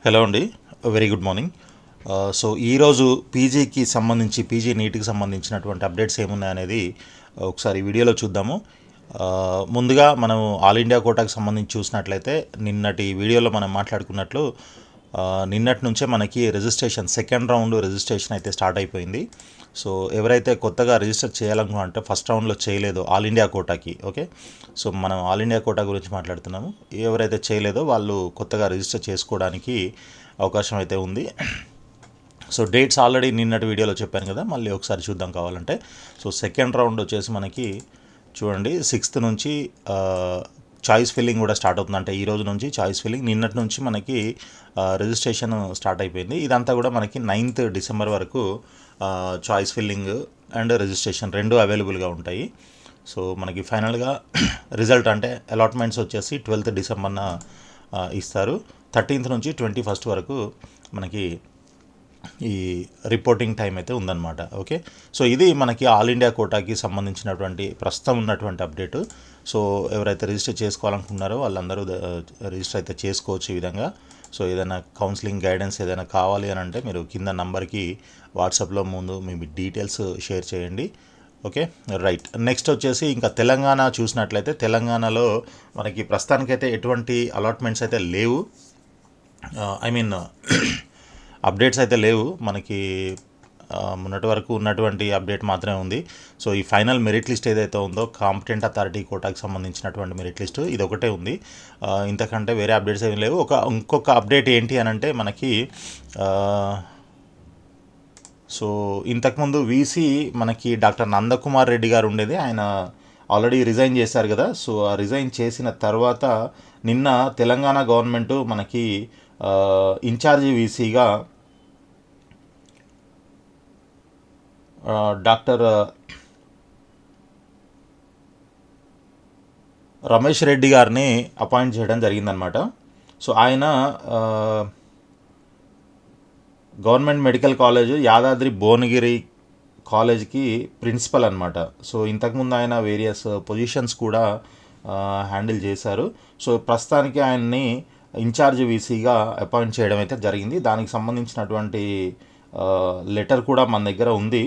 Hello అండి, very good morning. So ఈరోజు పీజీకి సంబంధించి నీట్కి సంబంధించినటువంటి అప్డేట్స్ ఏమున్నాయనేది ఒకసారి వీడియోలో చూద్దాము. ముందుగా మనం ఆల్ ఇండియా కోటాకి సంబంధించి చూసినట్లయితే నిన్నటి వీడియోలో మనం మాట్లాడుకున్నట్లు నిన్నటి నుంచే మనకి సెకండ్ రౌండ్ రిజిస్ట్రేషన్ అయితే స్టార్ట్ అయిపోయింది. సో ఎవరైతే కొత్తగా రిజిస్టర్ చేయాలనుకుంటే ఫస్ట్ రౌండ్లో చేయలేదో ఆల్ ఇండియా కోటాకి, ఓకే, సో మనం ఆల్ ఇండియా కోటా గురించి మాట్లాడుతున్నాము. ఎవరైతే చేయలేదో వాళ్ళు కొత్తగా రిజిస్టర్ చేసుకోవడానికి అవకాశం అయితే ఉంది. సో డేట్స్ ఆల్రెడీ నిన్నటి వీడియోలో చెప్పాను కదా, మళ్ళీ ఒకసారి చూద్దాం కావాలంటే. సో సెకండ్ రౌండ్ వచ్చేసి మనకి చూడండి 6th నుంచి చాయిస్ ఫిల్లింగ్ కూడా స్టార్ట్ అవుతుంది. అంటే ఈ రోజు నుంచి చాయిస్ ఫిల్లింగ్, నిన్నటి నుంచి మనకి రిజిస్ట్రేషన్ స్టార్ట్ అయిపోయింది. ఇదంతా కూడా మనకి 9th డిసెంబర్ వరకు చాయిస్ ఫిల్లింగ్ అండ్ రిజిస్ట్రేషన్ రెండు అవైలబుల్గా ఉంటాయి. సో మనకి ఫైనల్గా రిజల్ట్ అంటే అలాట్మెంట్స్ వచ్చేసి 12th డిసెంబర్న ఇస్తారు. 13th నుంచి 21st వరకు మనకి ఈ రిపోర్టింగ్ టైం అయితే ఉందన్నమాట. ఓకే, సో ఇది మనకి ఆల్ ఇండియా కోటాకి సంబంధించినటువంటి ప్రస్తుతం ఉన్నటువంటి అప్డేటు. సో ఎవరైతే రిజిస్టర్ చేసుకోవాలనుకున్నారో వాళ్ళందరూ రిజిస్టర్ అయితే చేసుకోవచ్చు ఈ విధంగా. సో ఏదైనా కౌన్సిలింగ్ గైడెన్స్ ఏదైనా కావాలి అని అంటే మీరు కింద నంబర్కి వాట్సాప్లో ముందు మీ డీటెయిల్స్ షేర్ చేయండి. Okay, right. నెక్స్ట్ వచ్చేసి ఇంకా తెలంగాణ చూసినట్లయితే తెలంగాణలో మనకి ప్రస్తుతానికైతే ఎటువంటి అలాట్మెంట్స్ అయితే లేవు. అప్డేట్స్ అయితే లేవు మనకి. మొన్నటి వరకు ఉన్నటువంటి అప్డేట్ మాత్రమే ఉంది. సో ఈ ఫైనల్ మెరిట్ లిస్ట్ ఏదైతే ఉందో కాంపిటెంట్ అథారిటీ కోటాకి సంబంధించినటువంటి మెరిట్ లిస్టు ఇది ఒకటే ఉంది. ఇంతకంటే వేరే అప్డేట్స్ ఏమీ లేవు. ఇంకొక అప్డేట్ ఏంటి అని అంటే మనకి సో ఇంతకుముందు వీసీ మనకి డాక్టర్ నందకుమార్ రెడ్డి గారు ఉండేది, ఆయన ఆల్రెడీ రిజైన్ చేశారు కదా. సో ఆ రిజైన్ చేసిన తర్వాత నిన్న తెలంగాణ గవర్నమెంట్ మనకి ఇన్ఛార్జి వీసీగా డాక్టర్ రమేష్ రెడ్డి గారిని అపాయింట్ చేయడం జరిగిందనమాట. సో ఆయన government medical college Yadadri Bhuvanagiri కాలేజ్కి ప్రిన్సిపల్ అనమాట. సో ఇంతకుముందు ఆయన వేరియస్ పొజిషన్స్ కూడా హ్యాండిల్ చేశారు. సో ప్రస్తుతానికి ఆయన్ని ఇన్ఛార్జ్ వీసీగా అపాయింట్ చేయడం అయితే జరిగింది. దానికి సంబంధించినటువంటి లెటర్ కూడా మన దగ్గర ఉంది,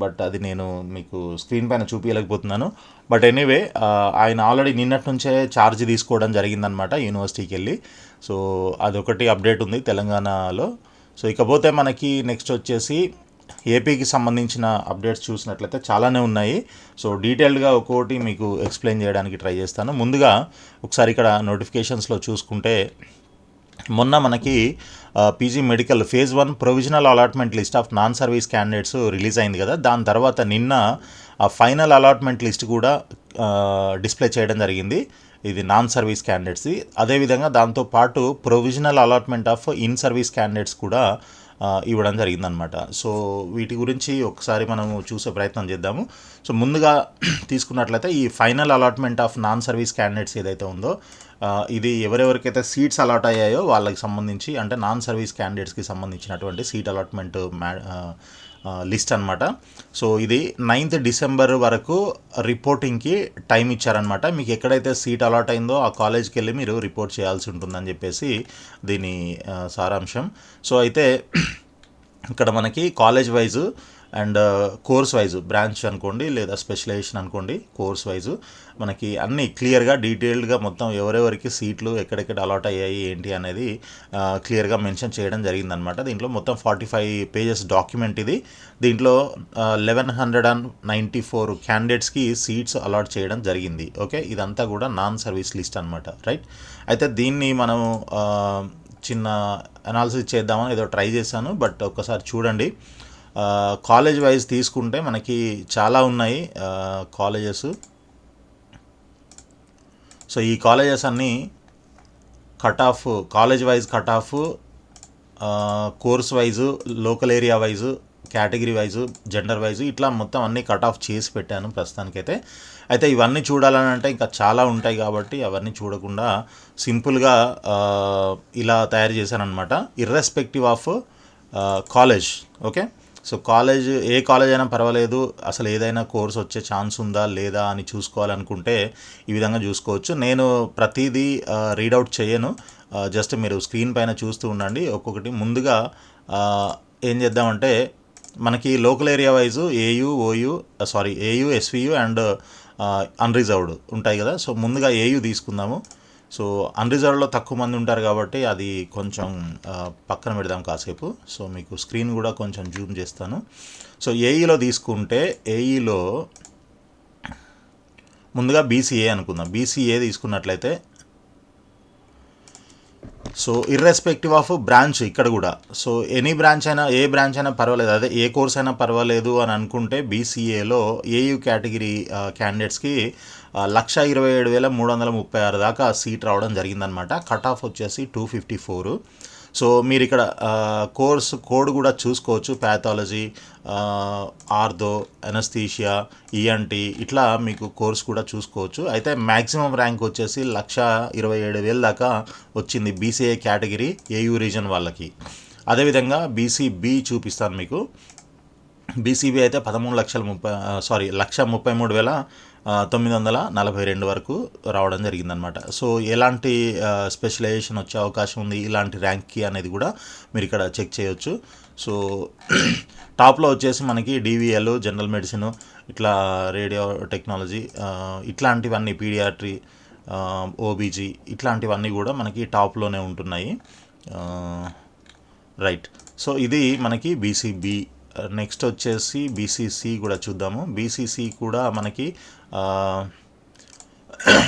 బట్ అది నేను మీకు స్క్రీన్ పైన చూపించలేకపోతున్నాను. బట్ ఎనీవే ఆయన ఆల్రెడీ నిన్నటి నుంచే ఛార్జ్ తీసుకోవడం జరిగిందనమాట యూనివర్సిటీకి వెళ్ళి. సో అదొకటి అప్డేట్ ఉంది తెలంగాణలో. సో ఇకపోతే మనకి నెక్స్ట్ వచ్చేసి ఏపీకి సంబంధించిన అప్డేట్స్ చూసినట్లయితే చాలానే ఉన్నాయి. సో డీటెయిల్డ్గా ఒక్కొక్కటి మీకు ఎక్స్ప్లెయిన్ చేయడానికి ట్రై చేస్తాను. ముందుగా ఒకసారి ఇక్కడ నోటిఫికేషన్స్లో చూసుకుంటే మొన్న మనకి PG medical phase 1 provisional allotment list of non service candidates release అయింది కదా. దాని తర్వాత నిన్న ఆ ఫైనల్ అలాట్మెంట్ లిస్ట్ కూడా డిస్ప్లే చేయడం జరిగింది, ఇది నాన్ సర్వీస్ క్యాండిడేట్స్ది. అదేవిధంగా దాంతోపాటు provisional allotment of in service candidates కూడా ఇవ్వడం జరిగిందనమాట. సో వీటి గురించి ఒకసారి మనము చూసే ప్రయత్నం చేద్దాము. సో ముందుగా తీసుకున్నట్లయితే ఈ final allotment of non service candidates ఏదైతే ఉందో ఇది ఎవరెవరికైతే సీట్స్ అలాట్ అయ్యాయో వాళ్ళకి సంబంధించి, అంటే నాన్ సర్వీస్ క్యాండిడేట్స్కి సంబంధించినటువంటి సీట్ అలాట్మెంట్ లిస్ట్ అనమాట. సో ఇది 9th డిసెంబర్ వరకు రిపోర్టింగ్కి టైం ఇచ్చారనమాట. మీకు ఎక్కడైతే సీట్ అలాట్ అయిందో ఆ కాలేజ్కి వెళ్ళి మీరు రిపోర్ట్ చేయాల్సి ఉంటుందని చెప్పేసి దీని సారాంశం. సో అయితే ఇక్కడ మనకి college wise and course wise, branch అనుకోండి లేదా స్పెషలైజేషన్ అనుకోండి, కోర్స్ వైజు మనకి అన్నీ క్లియర్గా డీటెయిల్డ్గా మొత్తం ఎవరెవరికి సీట్లు ఎక్కడెక్కడ అలాట్ అయ్యాయి ఏంటి అనేది క్లియర్గా మెన్షన్ చేయడం జరిగిందనమాట. దీంట్లో మొత్తం 45 పేజెస్ డాక్యుమెంట్ ఇది. దీంట్లో 1194 క్యాండిడేట్స్కి సీట్స్ అలాట్ చేయడం జరిగింది. ఓకే, ఇదంతా కూడా నాన్ సర్వీస్ లిస్ట్ అనమాట, రైట్. అయితే దీన్ని మనం చిన్న అనాలిసిస్ చేద్దామని ఏదో ట్రై చేశాను, బట్ ఒక్కసారి చూడండి. కాలేజ్ వైజ్ తీసుకుంటే మనకి చాలా ఉన్నాయి కాలేజెస్. సో ఈ కాలేజెస్ అన్నీ cut off, college wise cut off, course wise, local area wise, category wise, gender wise, ఇట్లా మొత్తం అన్నీ కట్ ఆఫ్ చేసి పెట్టాను ప్రస్తుతానికైతే. అయితే ఇవన్నీ చూడాలని అంటే ఇంకా చాలా ఉంటాయి కాబట్టి అవన్నీ చూడకుండా సింపుల్గా ఇలా తయారు చేశాను అనమాట, irrespective of college. Okay, so A college అయినా పర్వాలేదు, అసలు ఏదైనా కోర్స్ వచ్చే ఛాన్స్ ఉందా లేదా అని చూసుకోవాలనుకుంటే ఈ విధంగా చూసుకోవచ్చు. నేను ప్రతిదీ రీడౌట్ చేయను, జస్ట్ మీరు స్క్రీన్ పైన చూస్తూ ఉండండి ఒక్కొక్కటి. ముందుగా ఏం చేద్దామంటే మనకి local area wise AU SVU and unreserved ఉంటాయి కదా. సో ముందుగా ఏయూ తీసుకుందాము. సో అన్రిజర్వ్డ్లో తక్కువ మంది ఉంటారు కాబట్టి అది కొంచెం పక్కన పెడదాం కాసేపు. సో మీకు స్క్రీన్ కూడా కొంచెం జూమ్ చేస్తాను. సో ఏఈలో తీసుకుంటే ఏఈలో ముందుగా బీసీఏ అనుకుందాం. బీసీఏ తీసుకున్నట్లయితే సో ఇర్రెస్పెక్టివ్ ఆఫ్ బ్రాంచ్ ఇక్కడ కూడా సో ఎనీ బ్రాంచ్ అయినా ఏ బ్రాంచ్ అయినా పర్వాలేదు, అదే ఏ కోర్స్ అయినా పర్వాలేదు అని అనుకుంటే బీసీఏలో ఏయూ కేటగిరీ క్యాండిడేట్స్కి 1,27,336 దాకా సీట్ రావడం జరిగిందనమాట. కట్ ఆఫ్ వచ్చేసి 254. సో మీరు ఇక్కడ కోర్స్ కోడ్ కూడా చూసుకోవచ్చు. ప్యాథాలజీ, ఆర్థో, ఎనస్థీషియా, ఈఎన్టీ ఇట్లా మీకు కోర్స్ కూడా చూసుకోవచ్చు. అయితే మ్యాక్సిమం ర్యాంక్ వచ్చేసి 1,27,000 దాకా వచ్చింది బీసీఏ కేటగిరీ ఏయూ రీజన్ వాళ్ళకి. అదేవిధంగా బీసీబీ చూపిస్తాను మీకు. బీసీబీ అయితే 1,33,942 వరకు రావడం జరిగిందనమాట. సో ఎలాంటి స్పెషలైజేషన్ వచ్చే అవకాశం ఉంది ఇలాంటి ర్యాంక్కి అనేది కూడా మీరు ఇక్కడ చెక్ చేయొచ్చు. సో టాప్లో వచ్చేసి మనకి డివిఎల్, జనరల్ మెడిసిన్, ఇట్లా రేడియో టెక్నాలజీ, ఇట్లాంటివన్నీ పీడియాట్రీ, ఓబీజీ ఇట్లాంటివన్నీ కూడా మనకి టాప్లోనే ఉంటున్నాయి. రైట్. సో ఇది మనకి బీసీబీ. నెక్స్ట్ వచ్చేసి బీసీసీ కూడా చూద్దాము. బీసీసీ కూడా మనకి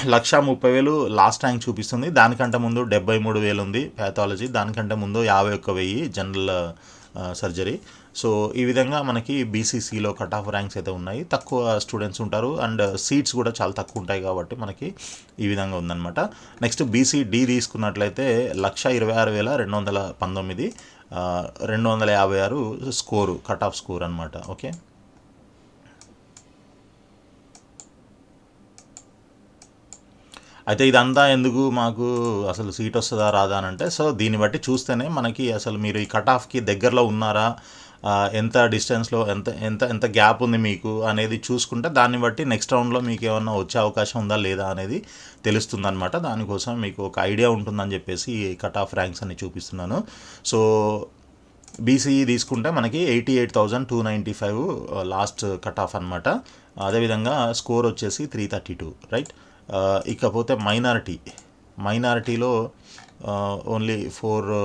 1,30,000 లాస్ట్ ర్యాంక్ చూపిస్తుంది. దానికంటే ముందు 73,000 ఉంది ప్యాథాలజీ, దానికంటే ముందు 51,000 జనరల్ సర్జరీ. సో ఈ విధంగా మనకి బీసీసీలో కట్ ఆఫ్ ర్యాంక్స్ అయితే ఉన్నాయి. తక్కువ స్టూడెంట్స్ ఉంటారు అండ్ సీట్స్ కూడా చాలా తక్కువ ఉంటాయి కాబట్టి మనకి ఈ విధంగా ఉందన్నమాట. నెక్స్ట్ బీసీడీ తీసుకున్నట్లయితే 1,26,219, 256 స్కోరు, కట్ ఆఫ్ స్కోర్ అనమాట. ఓకే. అయితే ఇదంతా ఎందుకు మాకు అసలు సీట్ వస్తుందా రాదా అని అంటే, సో దీన్ని బట్టి చూస్తేనే మనకి అసలు మీరు ఈ కట్ ఆఫ్కి దగ్గరలో ఉన్నారా, ఎంత డిస్టెన్స్లో ఎంత ఎంత ఎంత గ్యాప్ ఉంది మీకు అనేది చూసుకుంటే దాన్ని బట్టి నెక్స్ట్ రౌండ్లో మీకు ఏమన్నా వచ్చే అవకాశం ఉందా లేదా అనేది తెలుస్తుంది అనమాట. దానికోసం మీకు ఒక ఐడియా ఉంటుందని చెప్పేసి కట్ ఆఫ్ ర్యాంక్స్ అని చూపిస్తున్నాను. సో బీసీఈ తీసుకుంటే మనకి 88,295 లాస్ట్ కట్ ఆఫ్ అనమాట. అదేవిధంగా స్కోర్ వచ్చేసి 332. రైట్. ఇకపోతే మైనారిటీలో ఓన్లీ 4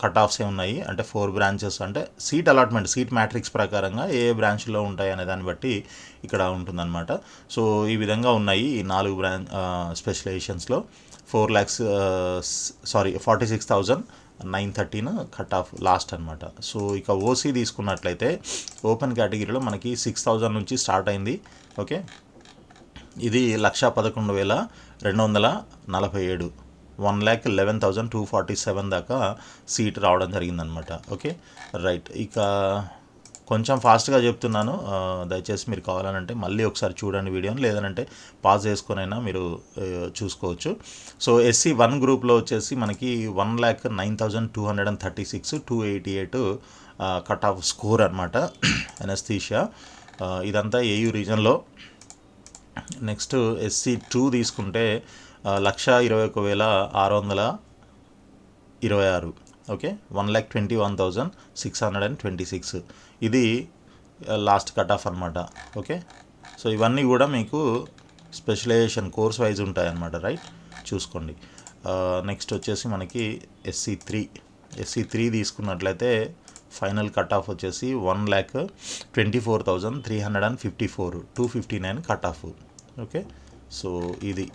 కట్ ఆఫ్సే ఉన్నాయి. అంటే 4 బ్రాంచెస్, అంటే సీట్ అలాట్మెంట్, సీట్ మ్యాట్రిక్స్ ప్రకారంగా ఏ బ్రాంచ్లో ఉంటాయి అనే దాన్ని బట్టి ఇక్కడ ఉంటుందన్నమాట. సో ఈ విధంగా ఉన్నాయి ఈ 4 స్పెషలైజేషన్స్లో. 46,913 కట్ ఆఫ్ లాస్ట్ అనమాట. సో ఇక ఓసీ తీసుకున్నట్లయితే ఓపెన్ కేటగిరీలో మనకి 6,000 నుంచి స్టార్ట్ అయింది. ఓకే. ఇది 1,11,247, 1,11,247 దాకా సీట్ రావడం జరిగిందనమాట. ఓకే. రైట్. ఇక కొంచెం ఫాస్ట్గా చెప్తున్నాను, దయచేసి మీరు కావాలనంటే మళ్ళీ ఒకసారి చూడండి వీడియోని, లేదనంటే పాజ్ చేసుకొనైనా మీరు చూసుకోవచ్చు. సో ఎస్సీ 1 గ్రూప్లో వచ్చేసి మనకి 1,09,236, 288 కట్ ఆఫ్ స్కోర్ అనమాట. ఎనస్థీషియా ఇదంతా ఏయూ రీజన్లో. నెక్స్ట్ ఎస్సీ 2 తీసుకుంటే 1,21,626. ఓకే. 1,21,626 ఇది లాస్ట్ కట్ ఆఫ్ అనమాట. ఓకే. సో ఇవన్నీ కూడా మీకు స్పెషలైజేషన్ కోర్స్ వైజ్ ఉంటాయన్నమాట. రైట్. చూసుకోండి. నెక్స్ట్ వచ్చేసి మనకి ఎస్సీ 3 తీసుకున్నట్లయితే ఫైనల్ కట్ ఆఫ్ వచ్చేసి 1,24,354, 259 కట్ ఆఫ్. ఓకే. సో ఇది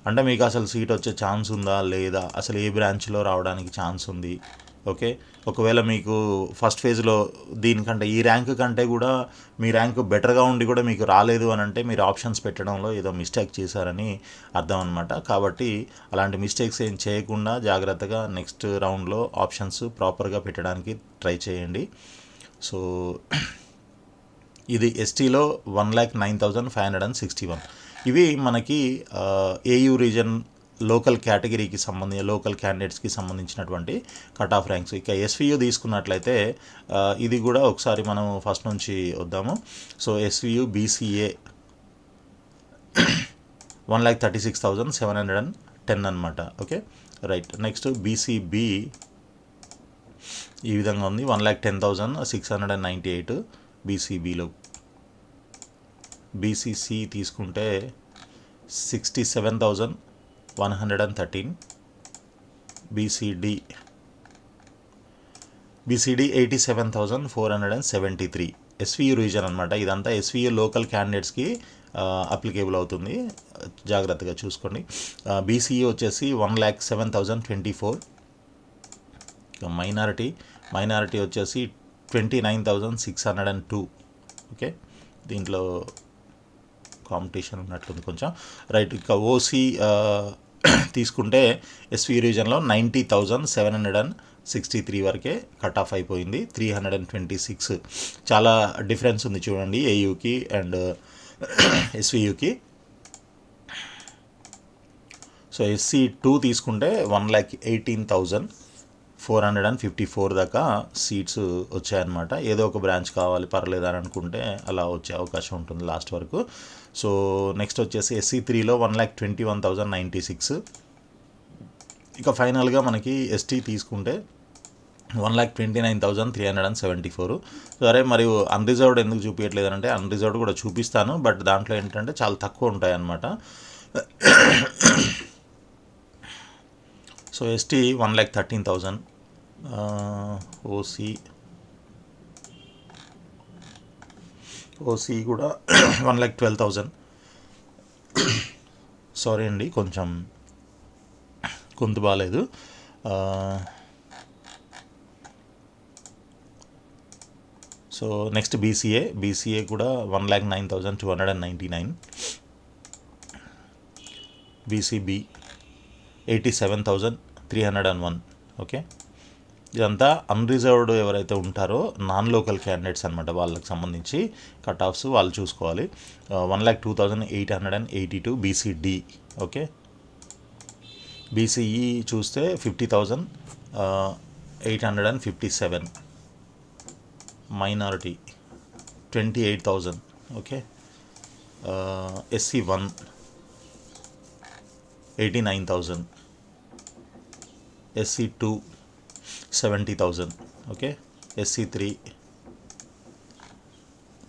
అంటే మీకు అసలు సీట్ వచ్చే ఛాన్స్ ఉందా లేదా, అసలు ఏ బ్రాంచ్లో రావడానికి ఛాన్స్ ఉంది. ఓకే. ఒకవేళ మీకు ఫస్ట్ ఫేజ్లో దీనికంటే ఈ ర్యాంక్ కంటే కూడా మీ ర్యాంక్ బెటర్గా ఉండి కూడా మీకు రాలేదు అని అంటే మీరు ఆప్షన్స్ పెట్టడంలో ఏదో మిస్టేక్ చేశారని అర్థం అనమాట. కాబట్టి అలాంటి మిస్టేక్స్ ఏం చేయకుండా జాగ్రత్తగా నెక్స్ట్ రౌండ్లో ఆప్షన్స్ ప్రాపర్గా పెట్టడానికి ట్రై చేయండి. సో ఇది ఎస్టీలో 1,09,561. ఇవి మనకి ఏయూ రీజన్ లోకల్ కేటగిరీకి లోకల్ క్యాండిడేట్స్కి సంబంధించినటువంటి కట్ ఆఫ్ ర్యాంక్స్. ఇక ఎస్వియు తీసుకున్నట్లయితే ఇది కూడా ఒకసారి మనం ఫస్ట్ నుంచి వద్దాము. సో ఎస్వియు బీసీఏ 1,36,710 10 అనమాట. Okay, right. నెక్స్ట్ బీసీబీ ఈ విధంగా ఉంది, 1,10,698 బీసీబీలో. బీసీసీ తీసుకుంటే 67,113. బీసీడీ 87,473. ఎస్వియు రీజన్ అనమాట ఇదంతా. ఎస్వియు లోకల్ క్యాండిడేట్స్కి అప్లికేబుల్ అవుతుంది, జాగ్రత్తగా చూసుకోండి. బీసీఈ వచ్చేసి 1,07,024. మైనారిటీ వచ్చేసి 29,602. ఓకే, దీంట్లో కాంపిటీషన్ ఉన్నట్లుంది కొంచెం, రైట్. ఇక ఓసీ తీసుకుంటే ఎస్వి రీజన్లో 90,763 వరకే కట్ ఆఫ్ అయిపోయింది, 326. చాలా డిఫరెన్స్ ఉంది చూడండి ఏయూకి అండ్ ఎస్వియుకి. సో SC2 తీసుకుంటే 1,18,454 దాకా సీట్స్ వచ్చాయన్నమాట. ఏదో ఒక బ్రాంచ్ కావాలి పర్లేదు అని అనుకుంటే అలా వచ్చే అవకాశం ఉంటుంది లాస్ట్ వరకు. సో నెక్స్ట్ వచ్చేసి SC3లో 1,21,096. ఇక ఫైనల్గా మనకి ఎస్టీ తీసుకుంటే 1,29,374. సరే, మరియు అన్రిజర్వ్డ్ ఎందుకు చూపించట్లేదు అంటే అన్రిజర్వ్డ్ కూడా చూపిస్తాను, బట్ దాంట్లో ఏంటంటే చాలా తక్కువ ఉంటాయి అన్నమాట. So ST 1,13,000. ఓసీ కూడా 1,12,000. సారీ అండి, కొంచెం గొంతు బాగాలేదు. సో నెక్స్ట్ బీసీఏ కూడా 1,09,299. బీసీబీ 87,301. ఓకే, ఇదంతా అన్రిజర్వ్డ్ ఎవరైతే ఉంటారో నాన్ లోకల్ క్యాండిడేట్స్ అనమాట, వాళ్ళకి సంబంధించి కట్ ఆఫ్స్ వాళ్ళు చూసుకోవాలి. 1,02,882 బీసీడీ. ఓకే, బీసీఈ చూస్తే 50,857. Minority 28,000. Okay, SC1 89,000. SC2 70,000. Okay, SC3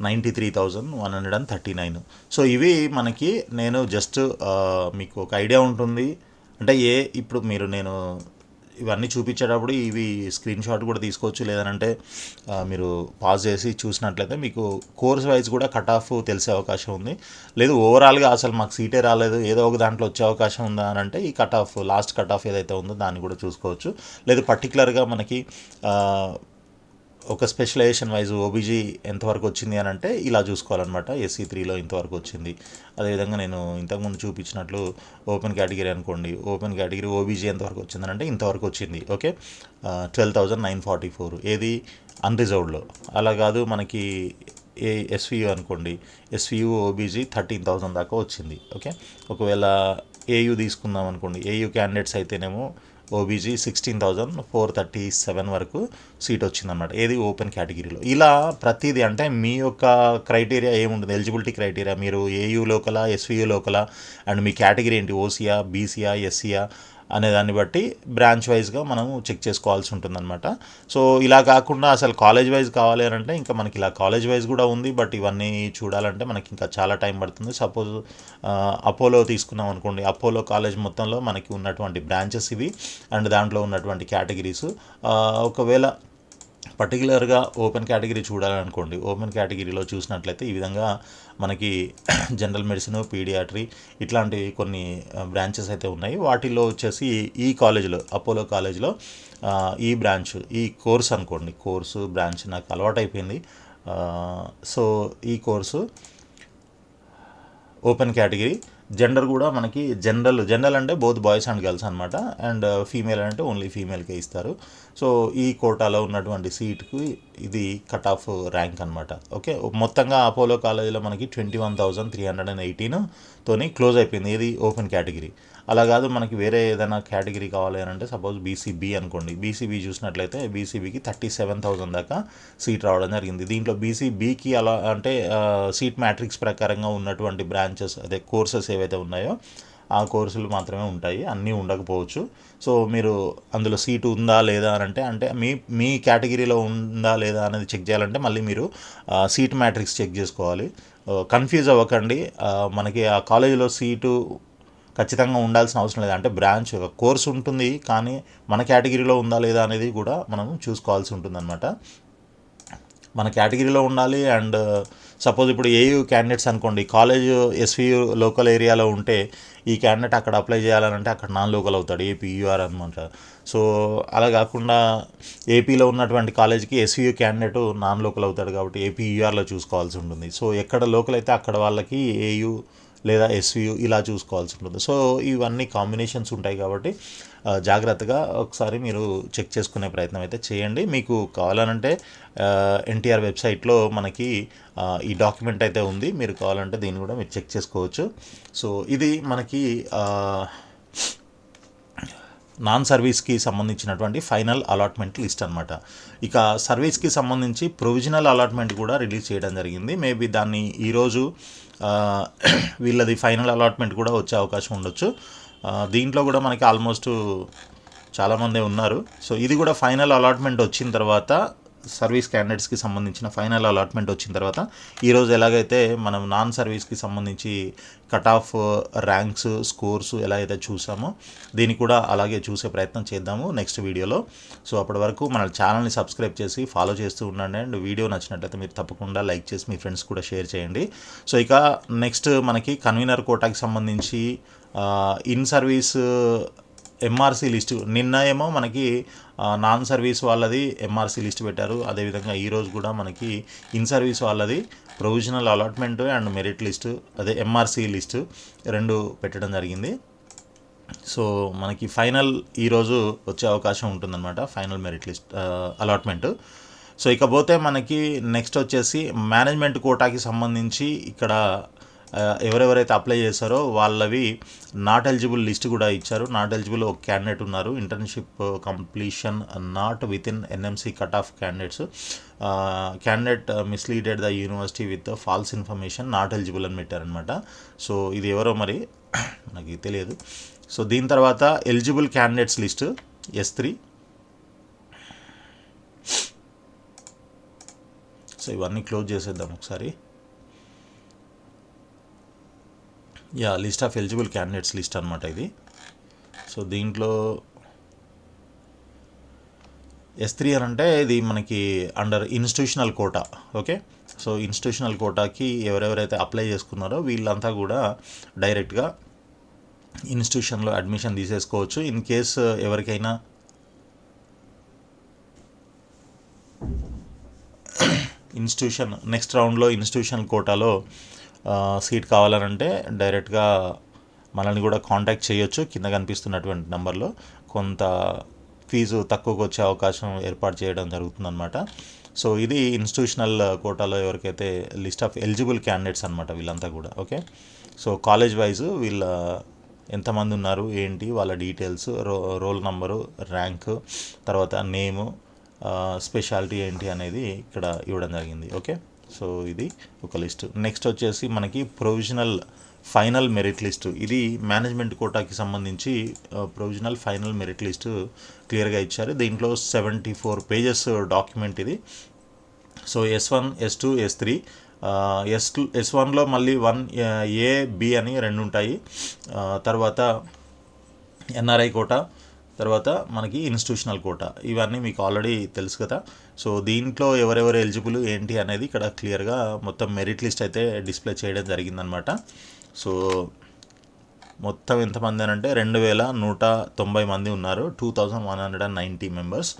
93,139. So ఇవి మనకి, నేను జస్ట్ మీకు ఒక ఐడియా ఉంటుంది అంటే ఇప్పుడు నేను ఇవన్నీ చూపించేటప్పుడు ఇవి స్క్రీన్ షాట్ కూడా తీసుకోవచ్చు, లేదంటే మీరు పాజ్ చేసి చూసినట్లయితే మీకు కోర్స్ వైజ్ కూడా కట్ ఆఫ్ తెలిసే అవకాశం ఉంది. లేదు ఓవరాల్గా అసలు మాకు సీటే రాలేదు, ఏదో ఒక దాంట్లో వచ్చే అవకాశం ఉందా అని అంటే ఈ cut off, last cut off ఏదైతే ఉందో దాన్ని కూడా చూసుకోవచ్చు. లేదు పర్టికులర్గా మనకి ఒక స్పెషలైజేషన్ వైజ్ ఓబీజీ ఎంతవరకు వచ్చింది అని అంటే ఇలా చూసుకోవాలన్నమాట. SC3లో ఇంతవరకు వచ్చింది. అదేవిధంగా నేను ఇంతకుముందు చూపించినట్లు ఓపెన్ కేటగిరీ అనుకోండి, ఓపెన్ కేటగిరీ ఓబీజీ ఎంతవరకు వచ్చిందని అంటే ఇంతవరకు వచ్చింది. ఓకే, 12,944. ఏది అన్రిజర్వ్డ్లో. అలా కాదు మనకి SVU అనుకోండి, SVU ఓబీజీ 13,000 దాకా వచ్చింది. ఓకే, ఒకవేళ ఏయూ తీసుకుందాం అనుకోండి, ఏయూ క్యాండిడేట్స్ అయితేనేమో ఓబీజీ 16,437 వరకు సీట్ వచ్చిందన్నమాట, ఏది ఓపెన్ కేటగిరీలో. ఇలా ప్రతిదీ అంటే మీ యొక్క క్రైటీరియా ఏముంటుంది, ఎలిజిబిలిటీ క్రైటీరియా, మీరు ఏయూ లోకలా, SVU లోకలా, అండ్ మీ కేటగిరీ ఏంటి, ఓసీయా, బీసీయా, ఎస్సీయా అనే దాన్ని బట్టి బ్రాంచ్ వైజ్గా మనం చెక్ చేసుకోవాల్సి ఉంటుందన్నమాట. సో ఇలా కాకుండా అసలు కాలేజ్ వైజ్ కావాలి అని అంటే ఇంకా మనకి ఇలా కాలేజ్ వైజ్ కూడా ఉంది, బట్ ఇవన్నీ చూడాలంటే మనకి ఇంకా చాలా టైం పడుతుంది. సపోజ్ అపోలో తీసుకున్నాం అనుకోండి, అపోలో కాలేజ్ మొత్తంలో మనకి ఉన్నటువంటి బ్రాంచెస్ ఇవి అండ్ దాంట్లో ఉన్నటువంటి కేటగిరీస్. ఒకవేళ పర్టికులర్గా ఓపెన్ కేటగిరీ చూడాలనుకోండి, ఓపెన్ కేటగిరీలో చూసినట్లయితే ఈ విధంగా మనకి జనరల్ మెడిసిన్, పీడియాట్రీ ఇట్లాంటి కొన్ని బ్రాంచెస్ అయితే ఉన్నాయి. వాటిల్లో వచ్చేసి ఈ కాలేజీలో, అపోలో కాలేజ్లో ఈ బ్రాంచ్, ఈ కోర్స్ అనుకోండి, కోర్సు బ్రాంచ్ నాకు అలవాటైపోయింది. సో ఈ కోర్సు ఓపెన్ కేటగిరీ. జెండర్ కూడా మనకి జనరల్ అంటే బోత్ బాయ్స్ అండ్ గర్ల్స్ అనమాట, అండ్ ఫీమేల్ అంటే ఓన్లీ ఫీమేల్కే ఇస్తారు. సో ఈ కోటాలో ఉన్నటువంటి సీట్కి ఇది కట్ ఆఫ్ ర్యాంక్ అనమాట. ఓకే, మొత్తంగా అపోలో కాలేజీలో మనకి 21,318 తోని క్లోజ్ అయిపోయింది, ఇది ఓపెన్ కేటగిరీ. అలా కాదు మనకి వేరే ఏదైనా కేటగిరీ కావాలి అని అంటే సపోజ్ బీసీబీ అనుకోండి, బీసీబీ చూసినట్లయితే బీసీబీకి 37,000 దాకా సీట్ రావడం జరిగింది. దీంట్లో బీసీబీకి అలా అంటే సీట్ మ్యాట్రిక్స్ ప్రకారంగా ఉన్నటువంటి బ్రాంచెస్, అదే కోర్సెస్ ఏవైతే ఉన్నాయో ఆ కోర్సులు మాత్రమే ఉంటాయి, అన్నీ ఉండకపోవచ్చు. సో మీరు అందులో సీటు ఉందా లేదా అని అంటే మీ మీ కేటగిరీలో ఉందా లేదా అనేది చెక్ చేయాలంటే మళ్ళీ మీరు సీట్ మ్యాట్రిక్స్ చెక్ చేసుకోవాలి. కన్ఫ్యూజ్ అవ్వకండి. మనకి ఆ కాలేజీలో సీటు ఖచ్చితంగా ఉండాల్సిన అవసరం లేదు. అంటే బ్రాంచ్ కోర్స్ ఉంటుంది, కానీ మన కేటగిరీలో ఉందా లేదా అనేది కూడా మనం చూసుకోవాల్సి ఉంటుందన్నమాట. మన కేటగిరీలో ఉండాలి. అండ్ సపోజ్ ఇప్పుడు ఏయూ క్యాండిడేట్స్ అనుకోండి, కాలేజ్ ఎస్వియు లోకల్ ఏరియాలో ఉంటే ఈ క్యాండిడేట్ అక్కడ అప్లై చేయాలంటే అక్కడ నాన్ లోకల్ అవుతాడు, ఏపీ యూఆర్ అనమాట. సో అలా కాకుండా ఏపీలో ఉన్నటువంటి కాలేజ్కి ఎస్వియు క్యాండిడేట్ నాన్ లోకల్ అవుతాడు కాబట్టి ఏపీ యూఆర్లో చూసుకోవాల్సి ఉంటుంది. సో ఎక్కడ లోకల్ అయితే అక్కడ వాళ్ళకి ఏయూ లేదా ఎస్వియు ఇలా చూసుకోవాల్సి ఉంటుంది. సో ఇవన్నీ కాంబినేషన్స్ ఉంటాయి కాబట్టి జాగ్రత్తగా ఒకసారి మీరు చెక్ చేసుకునే ప్రయత్నం అయితే చేయండి. మీకు కావాలనంటే ఎన్టీఆర్ వెబ్సైట్లో మనకి ఈ డాక్యుమెంట్ అయితే ఉంది, మీరు కావాలంటే దీన్ని కూడా మీరు చెక్ చేసుకోవచ్చు. సో ఇది మనకి నాన్ సర్వీస్కి సంబంధించినటువంటి ఫైనల్ అలాట్మెంట్ లిస్ట్ అనమాట. ఇక సర్వీస్కి సంబంధించి ప్రొవిజనల్ అలాట్మెంట్ కూడా రిలీజ్ చేయడం జరిగింది. మేబీ దాన్ని ఈరోజు వీళ్ళది ఫైనల్ అలాట్మెంట్ కూడా వచ్చే అవకాశం ఉండొచ్చు. దీంట్లో కూడా మనకి ఆల్మోస్ట్ చాలామంది ఉన్నారు. సో ఇది కూడా ఫైనల్ అలాట్మెంట్ వచ్చిన తర్వాత, సర్వీస్ క్యాండిడేట్స్కి సంబంధించిన ఫైనల్ అలాట్మెంట్ వచ్చిన తర్వాత, ఈరోజు ఎలాగైతే మనం నాన్ సర్వీస్కి సంబంధించి కట్ ఆఫ్ ర్యాంక్స్ స్కోర్స్ ఎలా అయితే చూసామో దీన్ని కూడా అలాగే చూసే ప్రయత్నం చేద్దాము నెక్స్ట్ వీడియోలో. సో అప్పటి వరకు మన ఛానల్ని సబ్స్క్రైబ్ చేసి ఫాలో చేస్తూ ఉండండి. అండ్ వీడియో నచ్చినట్లయితే మీరు తప్పకుండా లైక్ చేసి మీ ఫ్రెండ్స్ కూడా షేర్ చేయండి. సో ఇక నెక్స్ట్ మనకి కన్వీనర్ కోటాకి సంబంధించి ఇన్ సర్వీస్ ఎంఆర్సీ లిస్టు నిన్న ఏమో మనకి నాన్ సర్వీస్ వాళ్ళది ఎంఆర్సీ లిస్ట్ పెట్టారు. అదేవిధంగా ఈరోజు కూడా మనకి ఇన్ సర్వీస్ వాళ్ళది provisional allotment and merit list, అదే ఎంఆర్సీ లిస్టు రెండు పెట్టడం జరిగింది. సో మనకి ఫైనల్ ఈరోజు వచ్చే అవకాశం ఉంటుందన్నమాట, final merit list allotment. So ఇకపోతే మనకి నెక్స్ట్ వచ్చేసి మేనేజ్మెంట్ కోటాకి సంబంధించి ఇక్కడ ఎవరెవరైతే అప్లై చేశారో వాళ్ళవి నాట్ ఎలిజిబుల్ లిస్ట్ కూడా ఇచ్చారు. నాట్ ఎలిజిబుల్ ఒక క్యాండిడేట్ ఉన్నారు, internship completion not with in NMC cut off candidates. Candidate మిస్లీడెడ్ the university with false information, not eligible అని పెట్టారనమాట. సో ఇది ఎవరో మరి నాకు తెలియదు. సో దీని తర్వాత eligible candidates list S3. So ఇవన్నీ క్లోజ్ చేసేద్దాం ఒకసారి. List of eligible candidates list అనమాట ఇది. సో దీంట్లో S3 అని అంటే ఇది మనకి under institutional quota. Okay, so institutional కోటాకి ఎవరెవరైతే అప్లై చేసుకున్నారో వీళ్ళంతా కూడా డైరెక్ట్గా ఇన్స్టిట్యూషన్లో అడ్మిషన్ తీసేసుకోవచ్చు. ఇన్ కేస్ ఎవరికైనా ఇన్స్టిట్యూషన్ నెక్స్ట్ రౌండ్లో ఇన్స్టిట్యూషనల్ కోటాలో సీట్ కావాలనంటే డైరెక్ట్గా మనల్ని కూడా కాంటాక్ట్ చేయొచ్చు. కింద కనిపిస్తున్నటువంటి నెంబర్లో కొంత ఫీజు తక్కువకు వచ్చే అవకాశం ఏర్పాటు చేయడం జరుగుతుందన్నమాట. సో ఇది ఇన్స్టిట్యూషనల్ కోటాలో ఎవరికైతే లిస్ట్ ఆఫ్ ఎలిజిబుల్ క్యాండిడేట్స్ అనమాట వీళ్ళంతా కూడా. ఓకే, సో కాలేజ్ వైజ్ వీళ్ళ ఎంతమంది ఉన్నారు ఏంటి వాళ్ళ డీటెయిల్స్, రోల్ నంబరు, ర్యాంకు, తర్వాత నేము, స్పెషాలిటీ ఏంటి అనేది ఇక్కడ ఇవ్వడం జరిగింది. ఓకే, సో ఇది ఒక లిస్టు. నెక్స్ట్ వచ్చేసి మనకి ప్రొవిజనల్ ఫైనల్ మెరిట్ లిస్టు. ఇది మేనేజ్మెంట్ కోటాకి సంబంధించి ప్రొవిజనల్ ఫైనల్ మెరిట్ లిస్టు క్లియర్గా ఇచ్చారు. దీంట్లో 74 పేజెస్ డాక్యుమెంట్ ఇది. So S1, S2, S3. S1లో మళ్ళీ 1A, B అని రెండు ఉంటాయి. తర్వాత NRI కోటా, తర్వాత మనకి ఇన్స్టిట్యూషనల్ కోటా. ఇవన్నీ మీకు ఆల్రెడీ తెలుసు కదా. సో దీంట్లో ఎవరెవరు ఎలిజిబుల్ ఏంటి అనేది ఇక్కడ క్లియర్గా మొత్తం మెరిట్ లిస్ట్ అయితే డిస్ప్లే చేయడం జరిగిందనమాట. సో మొత్తం ఎంతమంది అని అంటే 2190 మంది ఉన్నారు, 2190 మెంబర్స్.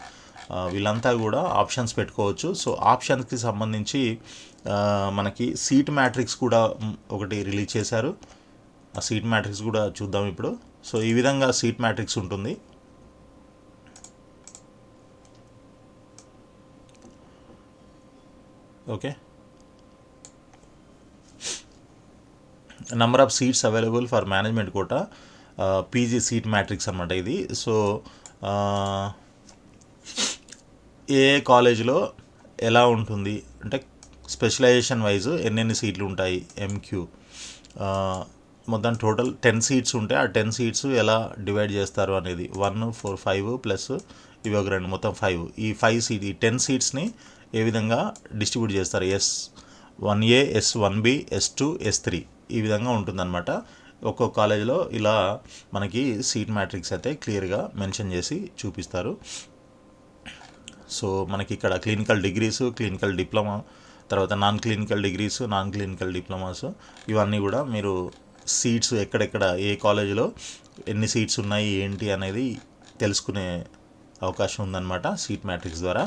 వీళ్ళంతా కూడా ఆప్షన్స్ పెట్టుకోవచ్చు. సో ఆప్షన్స్కి సంబంధించి మనకి సీట్ మ్యాట్రిక్స్ కూడా ఒకటి రిలీజ్ చేశారు. ఆ సీట్ మ్యాట్రిక్స్ కూడా చూద్దాం ఇప్పుడు. సో ఈ విధంగా సీట్ మ్యాట్రిక్స్ ఉంటుంది. Okay, number of seats available for management quota PG seat matrix అనమాట ఇది. సో ఏ కాలేజీలో ఎలా ఉంటుంది అంటే స్పెషలైజేషన్ వైజ్ ఎన్నెన్ని సీట్లు ఉంటాయి, MQ, మొత్తం టోటల్ 10 సీట్స్ ఉంటే ఆ 10 సీట్స్ ఎలా డివైడ్ చేస్తారు అనేది 1 4 5 ప్లస్ ఇవి ఒక రెండు మొత్తం 5 ఈ 5 సీట్ ఈ 10 సీట్స్ని ఏ విధంగా డిస్ట్రిబ్యూట్ చేస్తారు S1A S1B S2 S3 ఈ విధంగా ఉంటుందన్నమాట. ఒక్కొక్క కాలేజీలో ఇలా మనకి సీట్ మ్యాట్రిక్స్ అయితే క్లియర్గా మెన్షన్ చేసి చూపిస్తారు. సో మనకి ఇక్కడ క్లినికల్ డిగ్రీస్, క్లినికల్ డిప్లొమా, తర్వాత non clinical degrees, non clinical diplomas ఇవన్నీ కూడా మీరు సీట్స్ ఎక్కడెక్కడ ఏ కాలేజీలో ఎన్ని సీట్స్ ఉన్నాయి ఏంటి అనేది తెలుసుకునే అవకాశం ఉందన్నమాట సీట్ మ్యాట్రిక్స్ ద్వారా.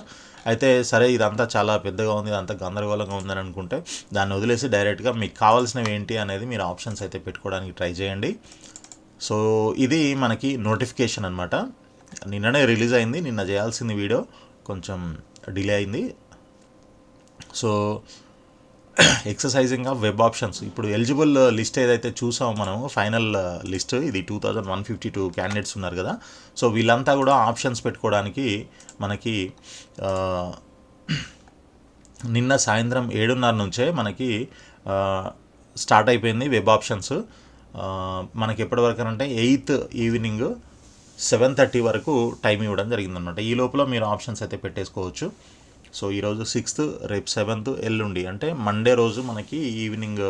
అయితే సరే ఇదంతా చాలా పెద్దగా ఉంది, ఇదంతా గందరగోళంగా ఉందని అనుకుంటే దాన్ని వదిలేసి డైరెక్ట్గా మీకు కావాల్సినవి ఏంటి అనేది మీరు ఆప్షన్స్ అయితే పెట్టుకోవడానికి ట్రై చేయండి. సో ఇది మనకి నోటిఫికేషన్ అనమాట. నిన్ననే రిలీజ్ అయింది, నిన్న చేయాల్సింది వీడియో కొంచెం డిలే అయింది. So exercising of web options, ఇప్పుడు ఎలిజిబుల్ లిస్ట్ ఏదైతే చూసామో మనము ఫైనల్ లిస్ట్ ఇది 2152 క్యాండిడేట్స్ ఉన్నారు కదా. సో వీళ్ళంతా కూడా ఆప్షన్స్ పెట్టుకోవడానికి మనకి నిన్న సాయంత్రం 7:30 నుంచే మనకి స్టార్ట్ అయిపోయింది వెబ్ ఆప్షన్స్. మనకి ఎప్పటి వరకు అంటే 8th ఈవినింగ్ 7:30 వరకు టైం ఇవ్వడం జరిగిందనమాట. ఈ లోపల మీరు ఆప్షన్స్ అయితే పెట్టేసుకోవచ్చు. సో ఈరోజు 6th, రేపు 7th, ఎల్లుండి అంటే మండే రోజు మనకి ఈవినింగ్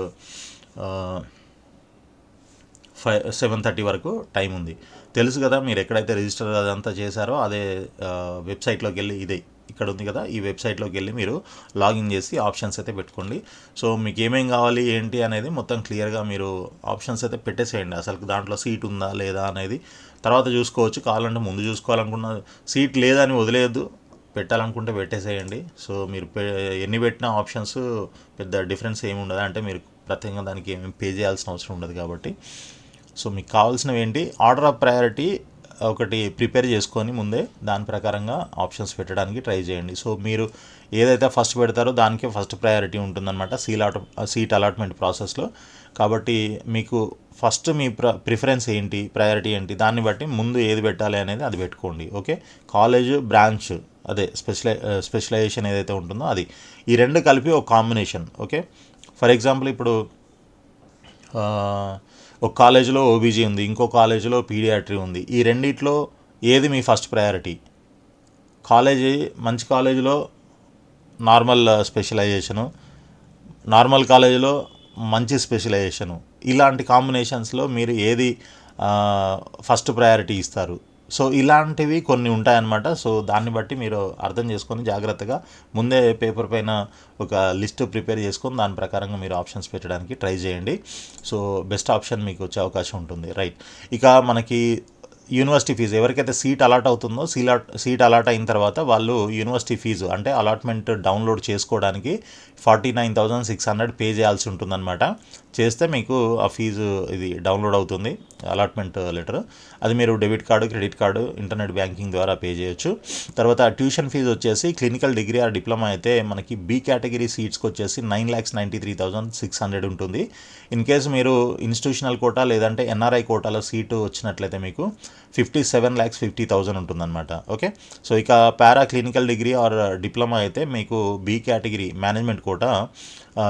7:30 వరకు టైం ఉంది. తెలుసు కదా, మీరు ఎక్కడైతే రిజిస్టర్ అదంతా చేశారో అదే వెబ్సైట్లోకి వెళ్ళి ఇదే ఇక్కడ ఉంది కదా, ఈ వెబ్సైట్లోకి వెళ్ళి మీరు లాగిన్ చేసి ఆప్షన్స్ అయితే పెట్టుకోండి. సో మీకు ఏమేం కావాలి ఏంటి అనేది మొత్తం క్లియర్గా మీరు ఆప్షన్స్ అయితే పెట్టేసేయండి. అసలు దాంట్లో సీట్ ఉందా లేదా అనేది తర్వాత చూసుకోవచ్చు, కావాలంటే ముందు చూసుకోవాలనుకున్న సీట్ లేదని వదిలేయద్దు, పెట్టాలనుకుంటే పెట్టేసేయండి. సో మీరు ఎన్ని పెట్టినా ఆప్షన్స్ పెద్ద డిఫరెన్స్ ఏమి ఉండదు, అంటే మీరు ప్రత్యేకంగా దానికి ఏమి పే చేయాల్సిన అవసరం ఉండదు కాబట్టి. సో మీకు కావాల్సినవి ఏంటి, ఆర్డర్ ఆఫ్ ప్రయారిటీ ఒకటి ప్రిపేర్ చేసుకొని ముందే దాని ప్రకారంగా ఆప్షన్స్ పెట్టడానికి ట్రై చేయండి. సో మీరు ఏదైతే ఫస్ట్ పెడతారో దానికే ఫస్ట్ ప్రయారిటీ ఉంటుందన్నమాట సీట్ అలాట్మెంట్ ప్రాసెస్లో. కాబట్టి మీకు ఫస్ట్ మీ ప్రిఫరెన్స్ ఏంటి, ప్రయారిటీ ఏంటి, దాన్ని బట్టి ముందు ఏది పెట్టాలి అనేది అది పెట్టుకోండి. ఓకే, కాలేజ్, బ్రాంచ్, అదే స్పెషలైజేషన్ ఏదైతే ఉంటుందో అది, ఈ రెండు కలిపి ఒక కాంబినేషన్. ఓకే, ఫర్ ఎగ్జాంపుల్ ఇప్పుడు ఒక కాలేజీలో ఓబీజీ ఉంది, ఇంకో కాలేజీలో పీడియాట్రీ ఉంది. ఈ రెండిట్లో ఏది మీ ఫస్ట్ ప్రయారిటీ? కాలేజీ మంచి కాలేజీలో నార్మల్ స్పెషలైజేషను, నార్మల్ కాలేజీలో మంచి స్పెషలైజేషను, ఇలాంటి కాంబినేషన్స్లో మీరు ఏది ఫస్ట్ ప్రయారిటీ ఇస్తారు? సో ఇలాంటివి కొన్ని ఉంటాయన్నమాట. సో దాన్ని బట్టి మీరు అర్థం చేసుకొని జాగ్రత్తగా ముందే పేపర్ పైన ఒక లిస్ట్ ప్రిపేర్ చేసుకొని దాని ప్రకారంగా మీరు ఆప్షన్స్ పెట్టడానికి ట్రై చేయండి. సో బెస్ట్ ఆప్షన్ మీకు వచ్చే అవకాశం ఉంటుంది. రైట్, ఇక మనకి యూనివర్సిటీ ఫీజు, ఎవరికైతే సీట్ అలాట్ అవుతుందో సీట్ అలాట్ అయిన తర్వాత వాళ్ళు యూనివర్సిటీ ఫీజు అంటే అలాట్మెంట్ డౌన్లోడ్ చేసుకోవడానికి 49,600 పే చేయాల్సి ఉంటుందన్నమాట. చేస్తే మీకు ఆ ఫీజు ఇది డౌన్లోడ్ అవుతుంది, అలాట్మెంట్ లెటర్. అది మీరు debit card, credit card, internet banking ద్వారా పే చేయొచ్చు. తర్వాత ట్యూషన్ ఫీజు వచ్చేసి క్లినికల్ డిగ్రీ ఆర్ డిప్లొమా అయితే మనకి బి కేటగిరీ సీట్స్కి వచ్చేసి 9,93,600 ఉంటుంది. ఇన్ కేసు మీరు ఇన్స్టిట్యూషనల్ కోటా లేదంటే ఎన్ఆర్ఐ కోటాలో సీటు వచ్చినట్లయితే మీకు 57,50,000 ఉంటుందన్నమాట. ఓకే, సో ఇక పారా క్లినికల్ డిగ్రీ ఆర్ డిప్లొమా అయితే మీకు బి కేటగిరీ మేనేజ్మెంట్ కోటా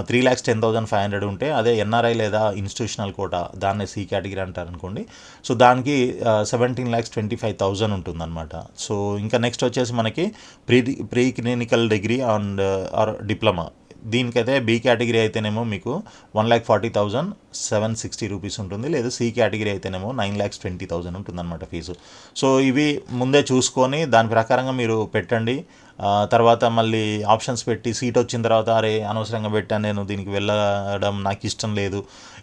3,10,500 ఉంటే, అదే ఎన్ఆర్ఐ లేదా ఇన్స్టిట్యూషనల్ కోటా దాన్ని సి కేటగిరీ అంటారు అనుకోండి, సో దానికి 17,25,000 ఉంటుందన్నమాట. సో ఇంకా నెక్స్ట్ వచ్చేసి మనకి pre clinical degree and or diploma, దీనికైతే బి కేటగిరీ అయితేనేమో మీకు 1,40,760 రూపీస్ ఉంటుంది, లేదా సి కేటగిరీ అయితేనేమో 9,20,000 ఉంటుందన్నమాట ఫీజు. సో ఇవి ముందే చూసుకొని దాని ప్రకారంగా మీరు పెట్టండి. తర్వాత మళ్ళీ ఆప్షన్స్ పెట్టి సీట్ వచ్చిన తర్వాత అరే అనవసరంగా పెట్టాను నేను, దీనికి వెళ్ళడం నాకు ఇష్టం లేదు,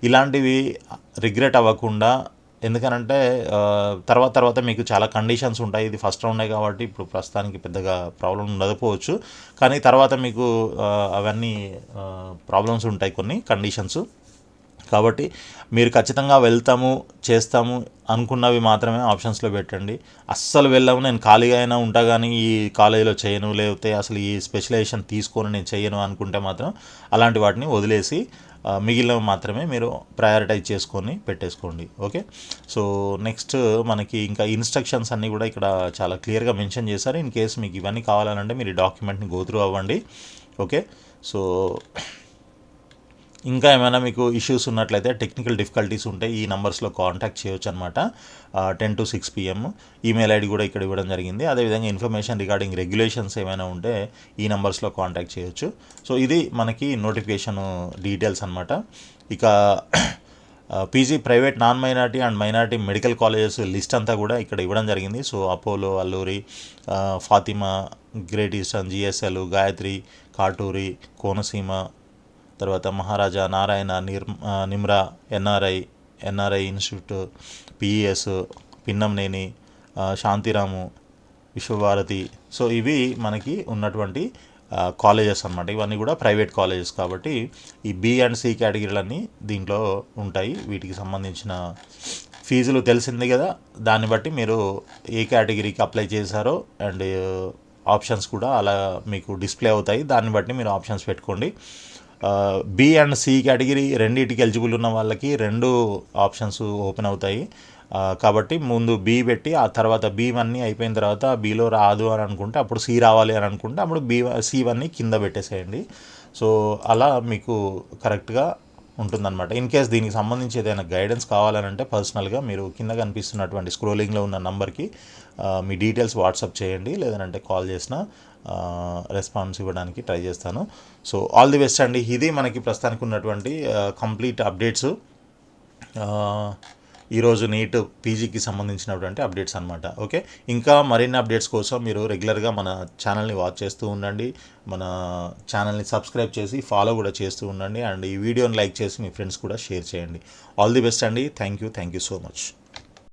ఇలాంటివి రిగ్రెట్ అవ్వకుండా. ఎందుకనంటే తర్వాత మీకు చాలా కండిషన్స్ ఉంటాయి. ఇది ఫస్ట్ రౌండే కాబట్టి ఇప్పుడు ప్రస్తుతానికి పెద్దగా ప్రాబ్లం ఉండకపోవచ్చు, కానీ తర్వాత మీకు అవన్నీ ప్రాబ్లమ్స్ ఉంటాయి, కొన్ని కండిషన్స్. కాబట్టి మీరు ఖచ్చితంగా వెళ్తాము చేస్తాము అనుకున్నవి మాత్రమే ఆప్షన్స్లో పెట్టండి. అస్సలు వెళ్ళాము, నేను ఖాళీగా అయినా ఉంటా కానీ ఈ కాలేజీలో చేయను, లేకపోతే అసలు ఈ స్పెషలైజేషన్ తీసుకొని నేను చేయను అనుకుంటే మాత్రం అలాంటి వాటిని వదిలేసి మిగిలినవి మాత్రమే మీరు ప్రయారిటైజ్ చేసుకొని పెట్టేసుకోండి. ఓకే, సో నెక్స్ట్ మనకి ఇంకా ఇన్స్ట్రక్షన్స్ అన్నీ కూడా ఇక్కడ చాలా క్లియర్గా మెన్షన్ చేశారు. ఇన్ కేసు మీకు ఇవన్నీ కావాలంటే మీరు ఈ డాక్యుమెంట్ని గో త్రూ అవ్వండి. ఓకే, సో ఇంకా ఏమైనా మీకు ఇష్యూస్ ఉన్నట్లయితే, టెక్నికల్ డిఫికల్టీస్ ఉంటే ఈ నంబర్స్లో కాంటాక్ట్ చేయొచ్చు అనమాట. 10 to 6 PM. ఈమెయిల్ ఐడి కూడా ఇక్కడ ఇవ్వడం జరిగింది. అదేవిధంగా ఇన్ఫర్మేషన్ రిగార్డింగ్ రెగ్యులేషన్స్ ఏమైనా ఉంటే ఈ నంబర్స్లో కాంటాక్ట్ చేయొచ్చు. సో ఇది మనకి నోటిఫికేషన్ డీటెయిల్స్ అనమాట. ఇక PG private non minority and minority medical colleges list అంతా కూడా ఇక్కడ ఇవ్వడం జరిగింది. So Apollo, Alluri, Fatima, Great Eastern, GSL, Gayatri, Katuri, Konaseema, తర్వాత Maharaja, Narayana, Nimra, NRI institute, PES, Pinnamaneni, Santhiram, Vishwabharati. So ఇవి మనకి ఉన్నటువంటి కాలేజెస్ అనమాట. ఇవన్నీ కూడా ప్రైవేట్ కాలేజెస్ కాబట్టి ఈ బి అండ్ సి కేటగిరీలన్నీ దీంట్లో ఉంటాయి. వీటికి సంబంధించిన ఫీజులు తెలిసింది కదా, దాన్ని బట్టి మీరు ఏ కేటగిరీకి అప్లై చేశారో అండ్ ఆప్షన్స్ కూడా అలా మీకు డిస్ప్లే అవుతాయి. దాన్ని బట్టి మీరు ఆప్షన్స్ పెట్టుకోండి. బి అండ్ సి కేటగిరీ రెండింటికి ఎలిజిబుల్ ఉన్న వాళ్ళకి 2 ఆప్షన్స్ ఓపెన్ అవుతాయి. కాబట్టి ముందు బి పెట్టి ఆ తర్వాత బి1 అయిపోయిన తర్వాత బిలో రాదు అని అనుకుంటే అప్పుడు సి రావాలి అని అనుకుంటే అప్పుడు సి1 కింద పెట్టేసేయండి. సో అలా మీకు కరెక్ట్గా ఉంటుందన్నమాట. ఇన్ కేస్ దీనికి సంబంధించి ఏదైనా గైడెన్స్ కావాలనంటే పర్సనల్గా మీరు కింద కనిపిస్తున్నటువంటి స్క్రోలింగ్లో ఉన్న నంబర్కి మీ డీటెయిల్స్ వాట్సాప్ చేయండి, లేదంటే కాల్ చేసిన రెస్పాన్స్ ఇవ్వడానికి ట్రై చేస్తాను. సో ఆల్ ది బెస్ట్ అండి. ఇది మనకి ప్రస్తుతానికి ఉన్నటువంటి కంప్లీట్ అప్డేట్స్, ఈరోజు నీట్ పీజీకి సంబంధించినటువంటి అప్డేట్స్ అనమాట. ఓకే, ఇంకా మరిన్ని అప్డేట్స్ కోసం మీరు రెగ్యులర్గా మన ఛానల్ని వాచ్ చేస్తూ ఉండండి. మన ఛానల్ని సబ్స్క్రైబ్ చేసి ఫాలో కూడా చేస్తూ ఉండండి. అండ్ ఈ వీడియోని లైక్ చేసి మీ ఫ్రెండ్స్ కూడా షేర్ చేయండి. ఆల్ ది బెస్ట్ అండి. Thank you so much.